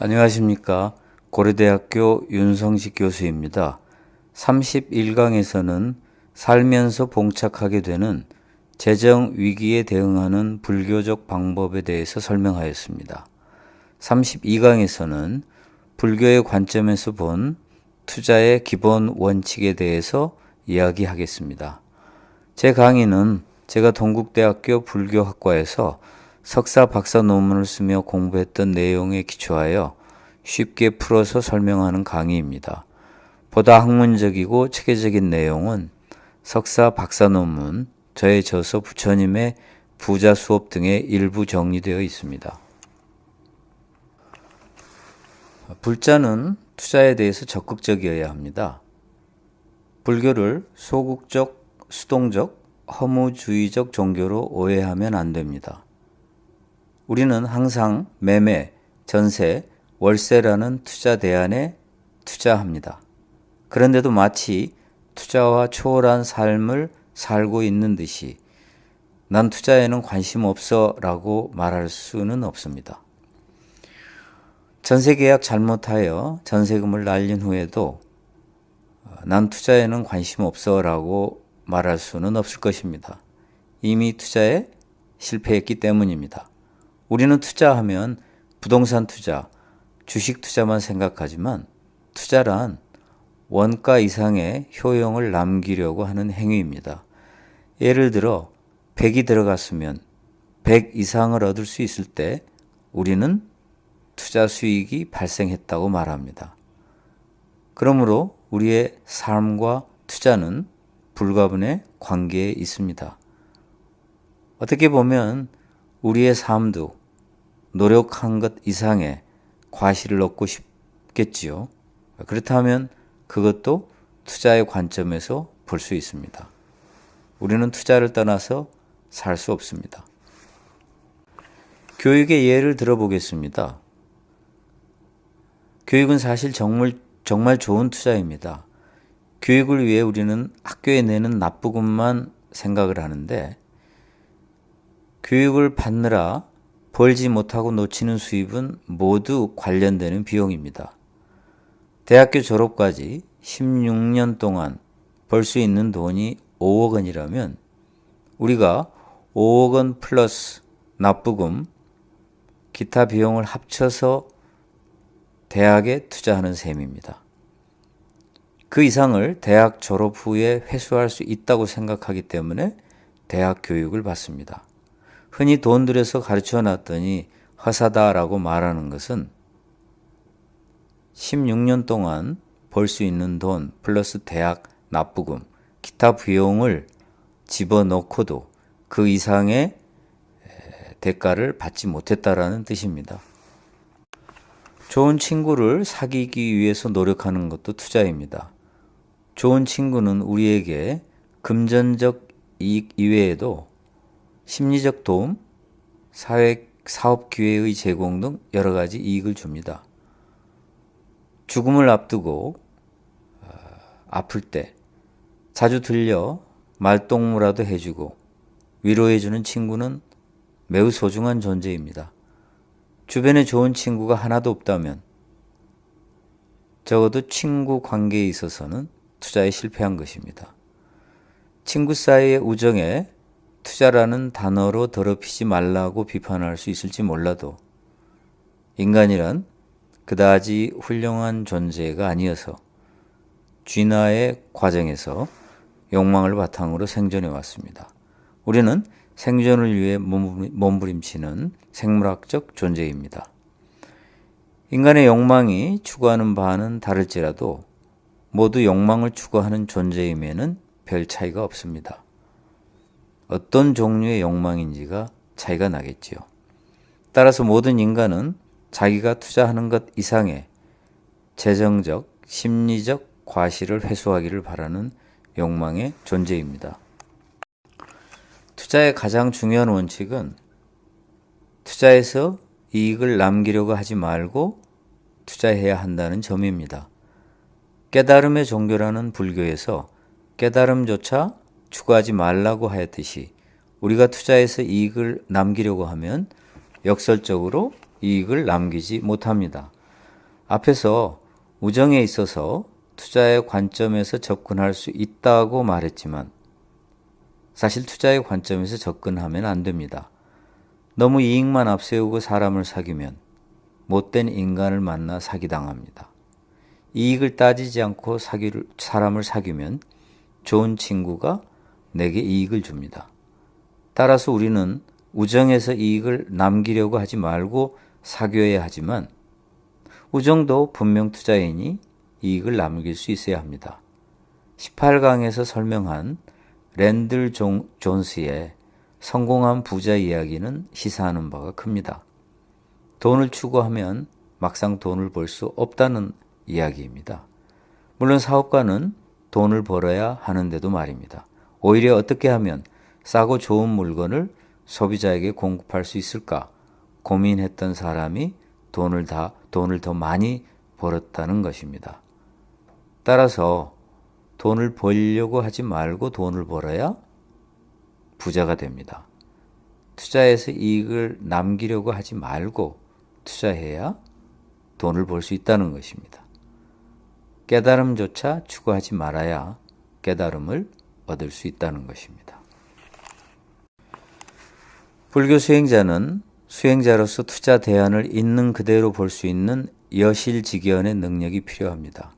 안녕하십니까. 고려대학교 윤성식 교수입니다. 31강에서는 살면서 봉착하게 되는 재정 위기에 대응하는 불교적 방법에 대해서 설명하였습니다. 32강에서는 불교의 관점에서 본 투자의 기본 원칙에 대해서 이야기하겠습니다. 제 강의는 제가 동국대학교 불교학과에서 석사 박사 논문을 쓰며 공부했던 내용에 기초하여 쉽게 풀어서 설명하는 강의입니다. 보다 학문적이고 체계적인 내용은 석사 박사 논문, 저의 저서 부처님의 부자 수업 등에 일부 정리되어 있습니다. 불자는 투자에 대해서 적극적이어야 합니다. 불교를 소극적, 수동적, 허무주의적 종교로 오해하면 안 됩니다. 우리는 항상 매매, 전세, 월세라는 투자 대안에 투자합니다. 그런데도 마치 투자와 초월한 삶을 살고 있는 듯이 난 투자에는 관심 없어 라고 말할 수는 없습니다. 전세 계약 잘못하여 전세금을 날린 후에도 난 투자에는 관심 없어 라고 말할 수는 없을 것입니다. 이미 투자에 실패했기 때문입니다. 우리는 투자하면 부동산 투자, 주식 투자만 생각하지만 투자란 원가 이상의 효용을 남기려고 하는 행위입니다. 예를 들어 100이 들어갔으면 100 이상을 얻을 수 있을 때 우리는 투자 수익이 발생했다고 말합니다. 그러므로 우리의 삶과 투자는 불가분의 관계에 있습니다. 어떻게 보면 우리의 삶도 노력한 것 이상의 과실을 얻고 싶겠지요. 그렇다면 그것도 투자의 관점에서 볼 수 있습니다. 우리는 투자를 떠나서 살 수 없습니다. 교육의 예를 들어보겠습니다. 교육은 사실 정말 좋은 투자입니다. 교육을 위해 우리는 학교에 내는 납부금만 생각을 하는데 교육을 받느라 벌지 못하고 놓치는 수입은 모두 관련되는 비용입니다. 대학교 졸업까지 16년 동안 벌 수 있는 돈이 5억 원이라면 우리가 5억 원 플러스 납부금, 기타 비용을 합쳐서 대학에 투자하는 셈입니다. 그 이상을 대학 졸업 후에 회수할 수 있다고 생각하기 때문에 대학 교육을 받습니다. 흔히 돈 들여서 가르쳐 놨더니 허사다라고 말하는 것은 16년 동안 벌 수 있는 돈 플러스 대학 납부금, 기타 비용을 집어넣고도 그 이상의 대가를 받지 못했다라는 뜻입니다. 좋은 친구를 사귀기 위해서 노력하는 것도 투자입니다. 좋은 친구는 우리에게 금전적 이익 이외에도 심리적 도움, 사업 기회의 제공 등 여러 가지 이익을 줍니다. 죽음을 앞두고 아플 때 자주 들려 말동무라도 해주고 위로해주는 친구는 매우 소중한 존재입니다. 주변에 좋은 친구가 하나도 없다면 적어도 친구 관계에 있어서는 투자에 실패한 것입니다. 친구 사이의 우정에 투자라는 단어로 더럽히지 말라고 비판할 수 있을지 몰라도 인간이란 그다지 훌륭한 존재가 아니어서 진화의 과정에서 욕망을 바탕으로 생존해 왔습니다. 우리는 생존을 위해 몸부림치는 생물학적 존재입니다. 인간의 욕망이 추구하는 바는 다를지라도 모두 욕망을 추구하는 존재임에는 별 차이가 없습니다. 어떤 종류의 욕망인지가 차이가 나겠지요. 따라서 모든 인간은 자기가 투자하는 것 이상의 재정적, 심리적 과실을 회수하기를 바라는 욕망의 존재입니다. 투자의 가장 중요한 원칙은 투자에서 이익을 남기려고 하지 말고 투자해야 한다는 점입니다. 깨달음의 종교라는 불교에서 깨달음조차 추구하지 말라고 하였듯이 우리가 투자해서 이익을 남기려고 하면 역설적으로 이익을 남기지 못합니다. 앞에서 우정에 있어서 투자의 관점에서 접근할 수 있다고 말했지만 사실 투자의 관점에서 접근하면 안 됩니다. 너무 이익만 앞세우고 사람을 사귀면 못된 인간을 만나 사기당합니다. 이익을 따지지 않고 사람을 사귀면 좋은 친구가 내게 이익을 줍니다. 따라서 우리는 우정에서 이익을 남기려고 하지 말고 사귀어야 하지만 우정도 분명 투자이니 이익을 남길 수 있어야 합니다. 18강에서 설명한 랜들 존스의 성공한 부자 이야기는 시사하는 바가 큽니다. 돈을 추구하면 막상 돈을 벌 수 없다는 이야기입니다. 물론 사업가는 돈을 벌어야 하는데도 말입니다. 오히려 어떻게 하면 싸고 좋은 물건을 소비자에게 공급할 수 있을까 고민했던 사람이 돈을 더 많이 벌었다는 것입니다. 따라서 돈을 벌려고 하지 말고 돈을 벌어야 부자가 됩니다. 투자해서 이익을 남기려고 하지 말고 투자해야 돈을 벌 수 있다는 것입니다. 깨달음조차 추구하지 말아야 깨달음을 얻을 수 있다는 것입니다. 불교 수행자는 수행자로서 투자 대안을 있는 그대로 볼 수 있는 여실직연의 능력이 필요합니다.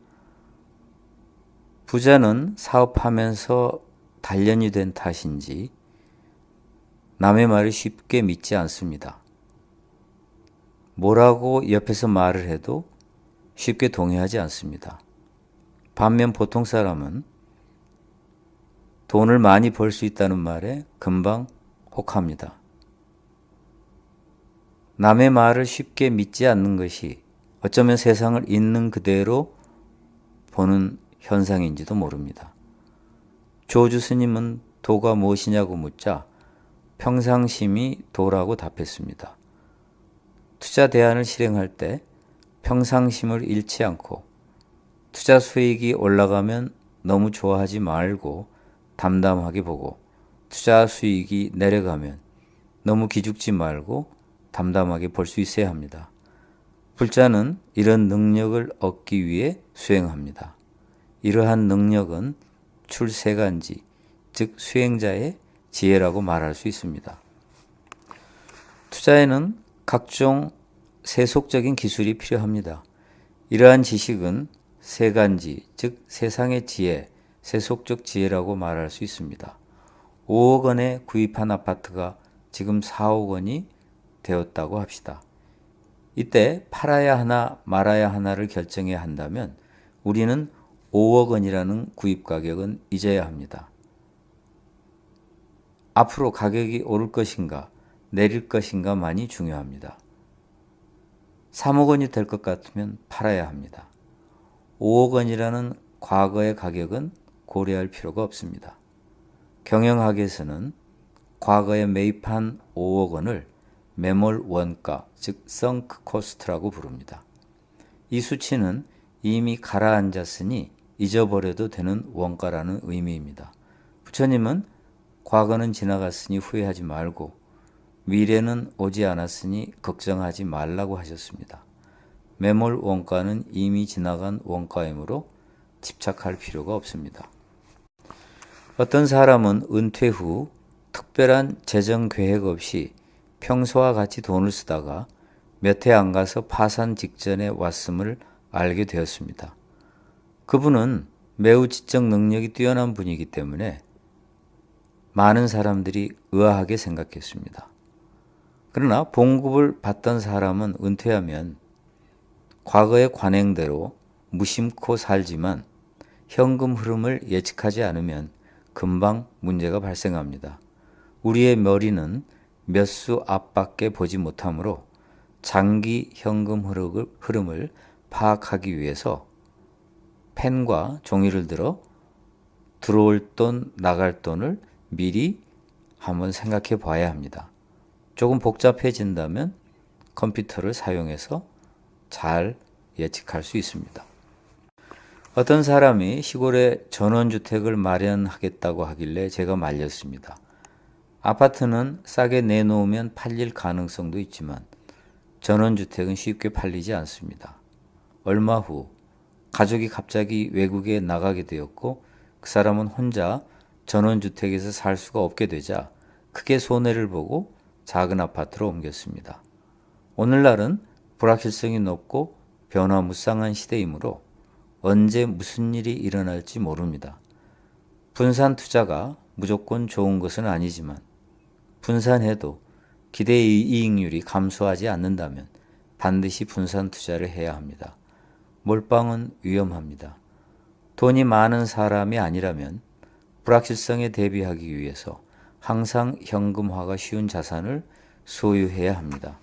부자는 사업하면서 단련이 된 탓인지 남의 말을 쉽게 믿지 않습니다. 뭐라고 옆에서 말을 해도 쉽게 동의하지 않습니다. 반면 보통 사람은 돈을 많이 벌 수 있다는 말에 금방 혹합니다. 남의 말을 쉽게 믿지 않는 것이 어쩌면 세상을 있는 그대로 보는 현상인지도 모릅니다. 조주 스님은 도가 무엇이냐고 묻자 평상심이 도라고 답했습니다. 투자 대안을 실행할 때 평상심을 잃지 않고 투자 수익이 올라가면 너무 좋아하지 말고 담담하게 보고 투자 수익이 내려가면 너무 기죽지 말고 담담하게 볼 수 있어야 합니다. 불자는 이런 능력을 얻기 위해 수행합니다. 이러한 능력은 출세간지, 즉 수행자의 지혜라고 말할 수 있습니다. 투자에는 각종 세속적인 기술이 필요합니다. 이러한 지식은 세간지, 즉 세상의 지혜, 세속적 지혜라고 말할 수 있습니다. 5억 원에 구입한 아파트가 지금 4억 원이 되었다고 합시다. 이때 팔아야 하나 말아야 하나를 결정해야 한다면 우리는 5억 원이라는 구입 가격은 잊어야 합니다. 앞으로 가격이 오를 것인가 내릴 것인가만이 중요합니다. 3억 원이 될 것 같으면 팔아야 합니다. 5억 원이라는 과거의 가격은 고려할 필요가 없습니다. 경영학에서는 과거에 매입한 5억 원을 매몰 원가, 즉 성크 코스트라고 부릅니다. 이 수치는 이미 가라앉았으니 잊어버려도 되는 원가라는 의미입니다. 부처님은 과거는 지나갔으니 후회하지 말고 미래는 오지 않았으니 걱정하지 말라고 하셨습니다. 매몰 원가는 이미 지나간 원가이므로 집착할 필요가 없습니다. 어떤 사람은 은퇴 후 특별한 재정 계획 없이 평소와 같이 돈을 쓰다가 몇 해 안 가서 파산 직전에 왔음을 알게 되었습니다. 그분은 매우 지적 능력이 뛰어난 분이기 때문에 많은 사람들이 의아하게 생각했습니다. 그러나 봉급을 받던 사람은 은퇴하면 과거의 관행대로 무심코 살지만 현금 흐름을 예측하지 않으면 금방 문제가 발생합니다. 우리의 머리는 몇 수 앞밖에 보지 못하므로 장기 현금 흐름을 파악하기 위해서 펜과 종이를 들어 들어올 돈, 나갈 돈을 미리 한번 생각해 봐야 합니다. 조금 복잡해진다면 컴퓨터를 사용해서 잘 예측할 수 있습니다. 어떤 사람이 시골에 전원주택을 마련하겠다고 하길래 제가 말렸습니다. 아파트는 싸게 내놓으면 팔릴 가능성도 있지만 전원주택은 쉽게 팔리지 않습니다. 얼마 후 가족이 갑자기 외국에 나가게 되었고 그 사람은 혼자 전원주택에서 살 수가 없게 되자 크게 손해를 보고 작은 아파트로 옮겼습니다. 오늘날은 불확실성이 높고 변화무쌍한 시대이므로 언제 무슨 일이 일어날지 모릅니다. 분산 투자가 무조건 좋은 것은 아니지만 분산해도 기대 이익률이 감소하지 않는다면 반드시 분산 투자를 해야 합니다. 몰빵은 위험합니다. 돈이 많은 사람이 아니라면 불확실성에 대비하기 위해서 항상 현금화가 쉬운 자산을 소유해야 합니다.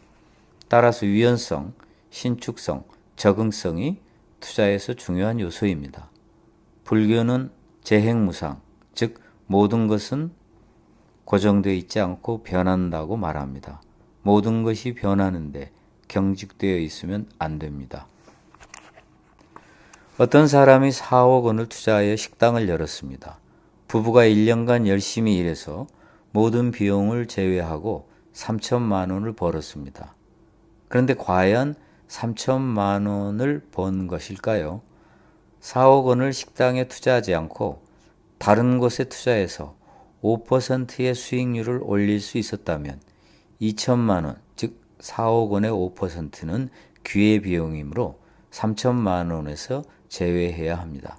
따라서 유연성, 신축성, 적응성이 투자에서 중요한 요소입니다. 불교는 재행무상, 즉 모든 것은 고정되어 있지 않고 변한다고 말합니다. 모든 것이 변하는데 경직되어 있으면 안 됩니다. 어떤 사람이 4억 원을 투자하여 식당을 열었습니다. 부부가 1년간 열심히 일해서 모든 비용을 제외하고 3천만 원을 벌었습니다. 그런데 과연 3천만 원을 번 것일까요? 4억 원을 식당에 투자하지 않고 다른 곳에 투자해서 5%의 수익률을 올릴 수 있었다면 2천만 원, 즉 4억 원의 5%는 기회비용이므로 3천만 원에서 제외해야 합니다.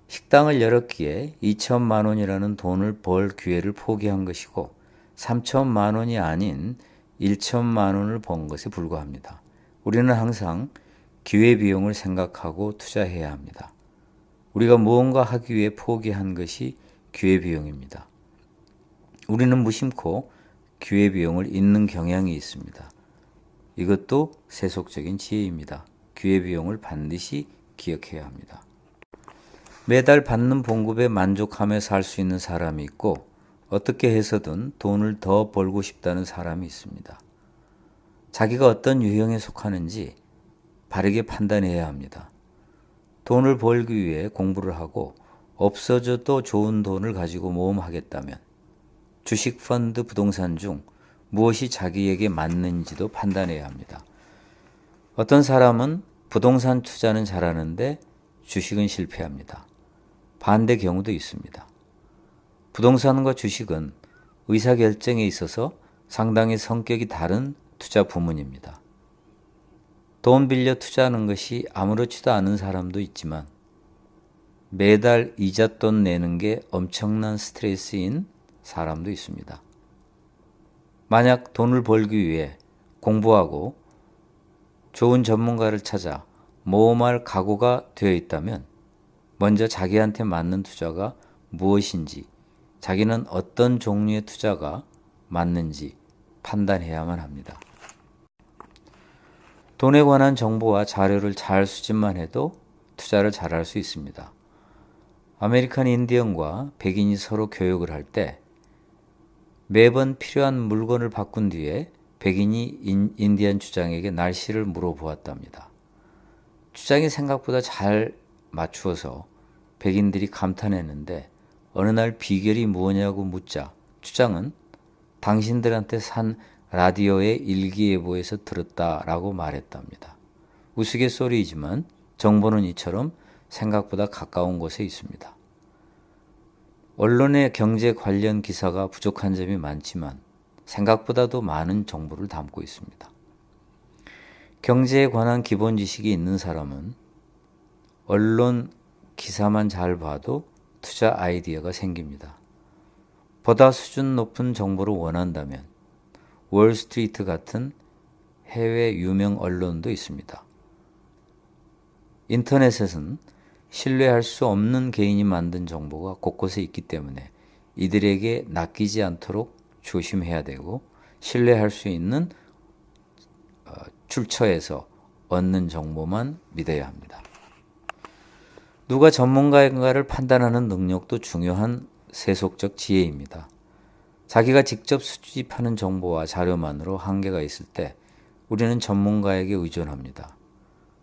식당을 열었기에 2천만 원이라는 돈을 벌 기회를 포기한 것이고 3천만 원이 아닌 1천만 원을 번 것에 불과합니다. 우리는 항상 기회비용을 생각하고 투자해야 합니다. 우리가 무언가 하기 위해 포기한 것이 기회비용입니다. 우리는 무심코 기회비용을 잊는 경향이 있습니다. 이것도 세속적인 지혜입니다. 기회비용을 반드시 기억해야 합니다. 매달 받는 봉급에 만족하며 살 수 있는 사람이 있고 어떻게 해서든 돈을 더 벌고 싶다는 사람이 있습니다. 자기가 어떤 유형에 속하는지 바르게 판단해야 합니다. 돈을 벌기 위해 공부를 하고 없어져도 좋은 돈을 가지고 모험하겠다면 주식, 펀드, 부동산 중 무엇이 자기에게 맞는지도 판단해야 합니다. 어떤 사람은 부동산 투자는 잘하는데 주식은 실패합니다. 반대 경우도 있습니다. 부동산과 주식은 의사결정에 있어서 상당히 성격이 다른 투자 부문입니다. 돈 빌려 투자하는 것이 아무렇지도 않은 사람도 있지만 매달 이잣돈 내는 게 엄청난 스트레스인 사람도 있습니다. 만약 돈을 벌기 위해 공부하고 좋은 전문가를 찾아 모험할 각오가 되어 있다면 먼저 자기한테 맞는 투자가 무엇인지, 자기는 어떤 종류의 투자가 맞는지 판단해야만 합니다. 돈에 관한 정보와 자료를 잘 수집만 해도 투자를 잘할 수 있습니다. 아메리칸 인디언과 백인이 서로 교육을 할 때 매번 필요한 물건을 바꾼 뒤에 백인이 인디언 주장에게 날씨를 물어보았답니다. 주장이 생각보다 잘 맞추어서 백인들이 감탄했는데 어느 날 비결이 뭐냐고 묻자 주장은 당신들한테 산 라디오의 일기예보에서 들었다라고 말했답니다. 우스갯소리이지만 정보는 이처럼 생각보다 가까운 곳에 있습니다. 언론의 경제 관련 기사가 부족한 점이 많지만 생각보다도 많은 정보를 담고 있습니다. 경제에 관한 기본 지식이 있는 사람은 언론 기사만 잘 봐도 투자 아이디어가 생깁니다. 보다 수준 높은 정보를 원한다면 월스트리트 같은 해외 유명 언론도 있습니다. 인터넷에서는 신뢰할 수 없는 개인이 만든 정보가 곳곳에 있기 때문에 이들에게 낚이지 않도록 조심해야 되고 신뢰할 수 있는 출처에서 얻는 정보만 믿어야 합니다. 누가 전문가인가를 판단하는 능력도 중요한 세속적 지혜입니다. 자기가 직접 수집하는 정보와 자료만으로 한계가 있을 때 우리는 전문가에게 의존합니다.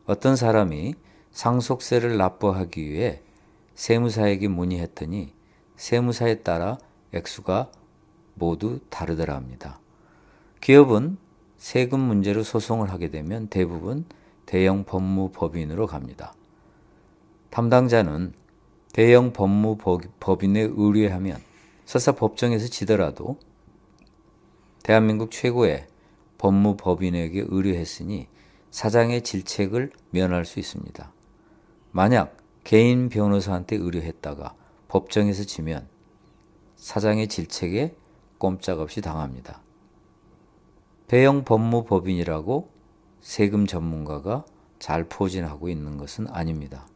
어떤 사람이 상속세를 납부하기 위해 세무사에게 문의했더니 세무사에 따라 액수가 모두 다르더라 합니다. 기업은 세금 문제로 소송을 하게 되면 대부분 대형 법무법인으로 갑니다. 담당자는 대형 법무법인에 의뢰하면 설사 법정에서 지더라도 대한민국 최고의 법무법인에게 의뢰했으니 사장의 질책을 면할 수 있습니다. 만약 개인 변호사한테 의뢰했다가 법정에서 지면 사장의 질책에 꼼짝없이 당합니다. 대형 법무법인이라고 세금 전문가가 잘 포진하고 있는 것은 아닙니다.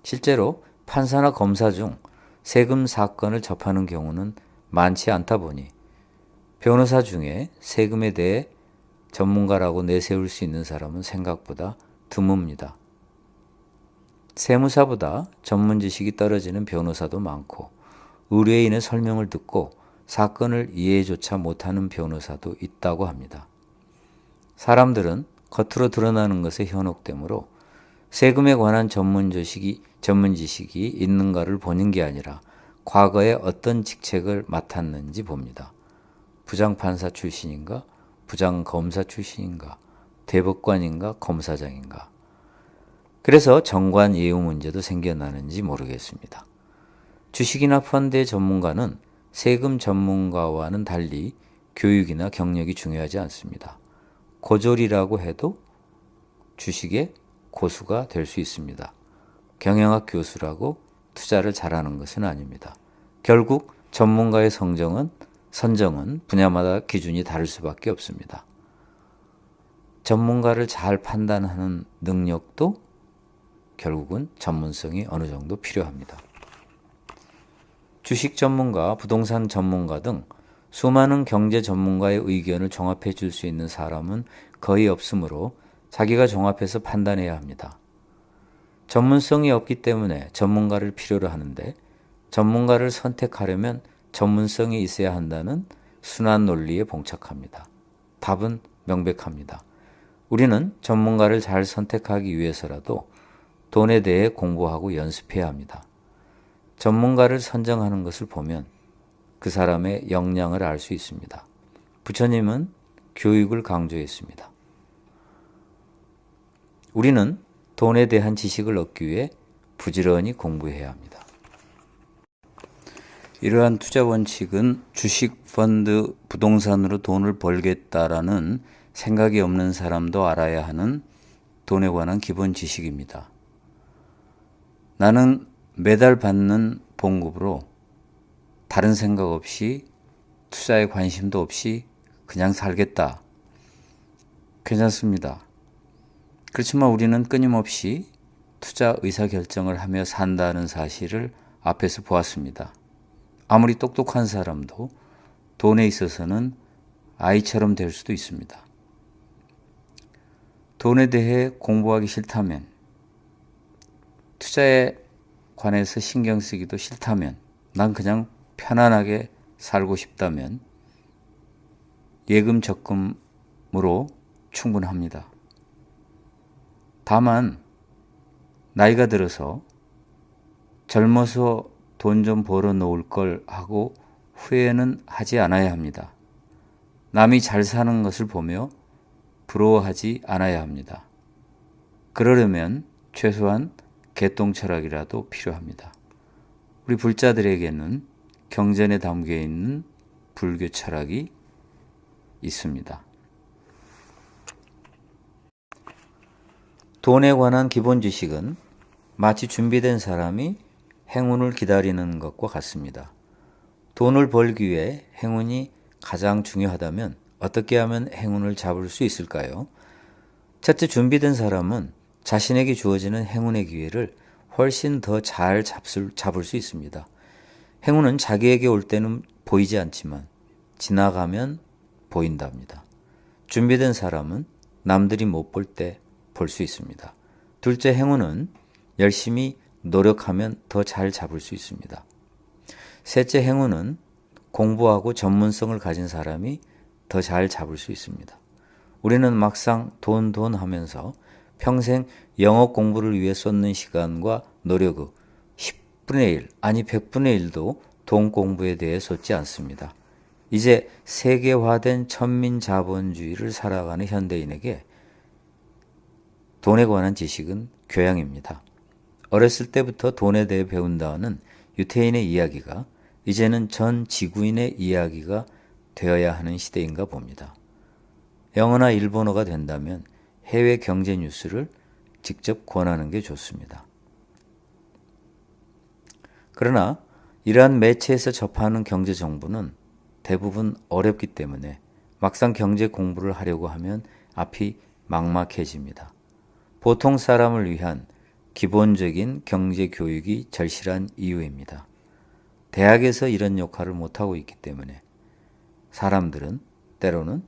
실제로 판사나 검사 중 세금 사건을 접하는 경우는 많지 않다 보니 변호사 중에 세금에 대해 전문가라고 내세울 수 있는 사람은 생각보다 드뭅니다. 세무사보다 전문 지식이 떨어지는 변호사도 많고 의뢰인의 설명을 듣고 사건을 이해조차 못하는 변호사도 있다고 합니다. 사람들은 겉으로 드러나는 것에 현혹되므로 세금에 관한 전문 지식이 있는가를 보는 게 아니라 과거에 어떤 직책을 맡았는지 봅니다. 부장판사 출신인가? 부장검사 출신인가? 대법관인가? 검사장인가? 그래서 정관 예우 문제도 생겨나는지 모르겠습니다. 주식이나 펀드의 전문가는 세금 전문가와는 달리 교육이나 경력이 중요하지 않습니다. 고졸이라고 해도 주식의 고수가 될 수 있습니다. 경영학 교수라고 투자를 잘하는 것은 아닙니다. 결국 전문가의 선정은 분야마다 기준이 다를 수밖에 없습니다. 전문가를 잘 판단하는 능력도 결국은 전문성이 어느 정도 필요합니다. 주식 전문가, 부동산 전문가 등 수많은 경제 전문가의 의견을 종합해 줄 수 있는 사람은 거의 없으므로 자기가 종합해서 판단해야 합니다. 전문성이 없기 때문에 전문가를 필요로 하는데 전문가를 선택하려면 전문성이 있어야 한다는 순환 논리에 봉착합니다. 답은 명백합니다. 우리는 전문가를 잘 선택하기 위해서라도 돈에 대해 공부하고 연습해야 합니다. 전문가를 선정하는 것을 보면 그 사람의 역량을 알 수 있습니다. 부처님은 교육을 강조했습니다. 우리는 돈에 대한 지식을 얻기 위해 부지런히 공부해야 합니다. 이러한 투자 원칙은 주식, 펀드, 부동산으로 돈을 벌겠다라는 생각이 없는 사람도 알아야 하는 돈에 관한 기본 지식입니다. 나는 매달 받는 봉급으로 다른 생각 없이 투자에 관심도 없이 그냥 살겠다. 괜찮습니다. 그렇지만 우리는 끊임없이 투자 의사결정을 하며 산다는 사실을 앞에서 보았습니다. 아무리 똑똑한 사람도 돈에 있어서는 아이처럼 될 수도 있습니다. 돈에 대해 공부하기 싫다면, 투자에 관해서 신경 쓰기도 싫다면, 난 그냥 편안하게 살고 싶다면 예금 적금으로 충분합니다. 다만 나이가 들어서 젊어서 돈 좀 벌어 놓을 걸 하고 후회는 하지 않아야 합니다. 남이 잘 사는 것을 보며 부러워하지 않아야 합니다. 그러려면 최소한 개똥 철학이라도 필요합니다. 우리 불자들에게는 경전에 담겨 있는 불교 철학이 있습니다. 돈에 관한 기본 지식은 마치 준비된 사람이 행운을 기다리는 것과 같습니다. 돈을 벌기 위해 행운이 가장 중요하다면 어떻게 하면 행운을 잡을 수 있을까요? 첫째, 준비된 사람은 자신에게 주어지는 행운의 기회를 훨씬 더 잘 잡을 수 있습니다. 행운은 자기에게 올 때는 보이지 않지만 지나가면 보인답니다. 준비된 사람은 남들이 못 볼 때 볼 수 있습니다. 둘째, 행운은 열심히 노력하면 더 잘 잡을 수 있습니다. 셋째, 행운은 공부하고 전문성을 가진 사람이 더 잘 잡을 수 있습니다. 우리는 막상 돈 하면서 평생 영어 공부를 위해 쏟는 시간과 노력의 10분의 1, 아니 100분의 1도 돈 공부에 대해 쏟지 않습니다. 이제 세계화된 천민자본주의를 살아가는 현대인에게 돈에 관한 지식은 교양입니다. 어렸을 때부터 돈에 대해 배운다는 유태인의 이야기가 이제는 전 지구인의 이야기가 되어야 하는 시대인가 봅니다. 영어나 일본어가 된다면 해외 경제 뉴스를 직접 권하는 게 좋습니다. 그러나 이러한 매체에서 접하는 경제 정보는 대부분 어렵기 때문에 막상 경제 공부를 하려고 하면 앞이 막막해집니다. 보통 사람을 위한 기본적인 경제 교육이 절실한 이유입니다. 대학에서 이런 역할을 못하고 있기 때문에 사람들은 때로는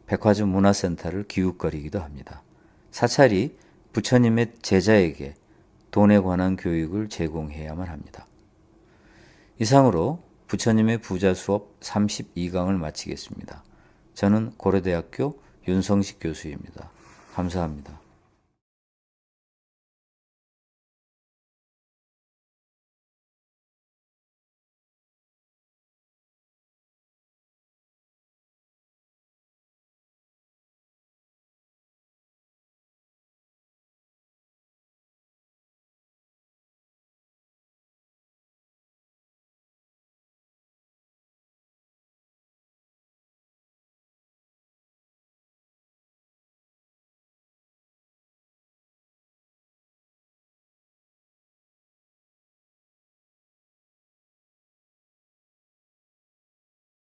백화점 문화센터를 기웃거리기도 합니다. 사찰이 부처님의 제자에게 돈에 관한 교육을 제공해야만 합니다. 이상으로 부처님의 부자 수업 32강을 마치겠습니다. 저는 고려대학교 윤성식 교수입니다. 감사합니다.